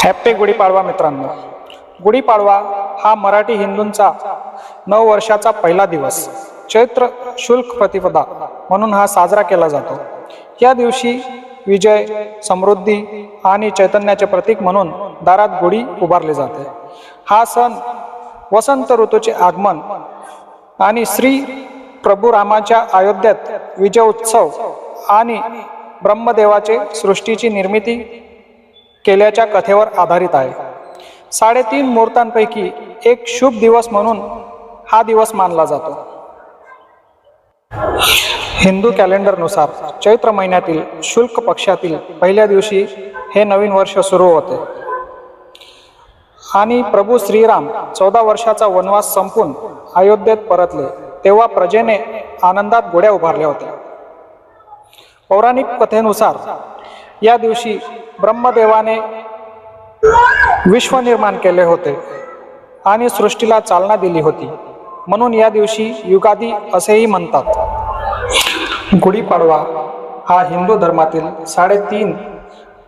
Happy Gudi Padwa मित्रांनो. गुढीपाडवा हा मराठी हिंदूंचा नववर्षाचा पहिला दिवस चैत्र शुल्क प्रतिपदा म्हणून हा साजरा केला जातो. या दिवशी विजय, समृद्धी आणि चैतन्याचे प्रतीक म्हणून दारात गुढी उभारली जाते. हा सण वसंत ऋतूचे आगमन आणि श्री प्रभू रामाच्या अयोध्येत विजय उत्सव आणि ब्रह्मदेवाचे सृष्टीची निर्मिती केल्याच्या कथेवर आधारित आहे. 3.5 मुहूर्तांपैकी एक शुभ दिवस म्हणून हा दिवस मानला जातो. हिंदू कॅलेंडरनुसार चैत्र महिन्यातील शुल्क पक्षातील पहिल्या दिवशी हे नवीन वर्ष सुरू होते आणि प्रभू श्रीराम 14 वर्षाचा वनवास संपून अयोध्येत परतले तेव्हा प्रजेने आनंदात गुढ्या उभारल्या होत्या. पौराणिक कथेनुसार या दिवशी ब्रह्मदेवाने विश्व निर्माण केले होते आणि सृष्टीला चालना दिली होती, म्हणून या दिवशी युगादी असेही म्हणतात. गुढीपाडवा हा हिंदू धर्मातील 3.5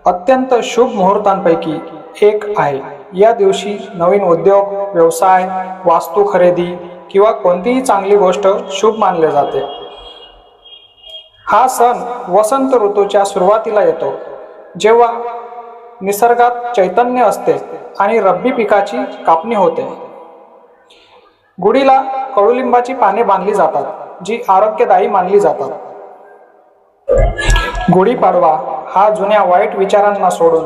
अत्यंत शुभ मुहूर्तांपैकी एक आहे. या दिवशी नवीन उद्योग, व्यवसाय, वास्तू खरेदी किंवा कोणतीही चांगली गोष्ट शुभ मानले जाते. हा सण वसंत ऋतूच्या सुरुवातीला येतो, जेव्हा निसर्गात चैतन्य असते आणि रब्बी पिकाची कापणी होते. गुढीला कडुलिंबाची पाने बांधली जातात, जी आरोग्यदायी मानली जातात. गुढीपाडवा हा जुन्या वाईट विचारांना सोडून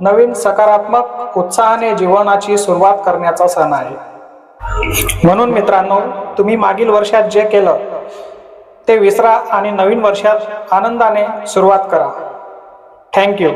नवीन सकारात्मक उत्साहाने जीवनाची सुरुवात करण्याचा सण आहे. म्हणून मित्रांनो, तुम्ही मागील वर्षात जे केलं ते विसरा आणि नवीन वर्षात आनंदाने सुरुवात करा. थँक्यू.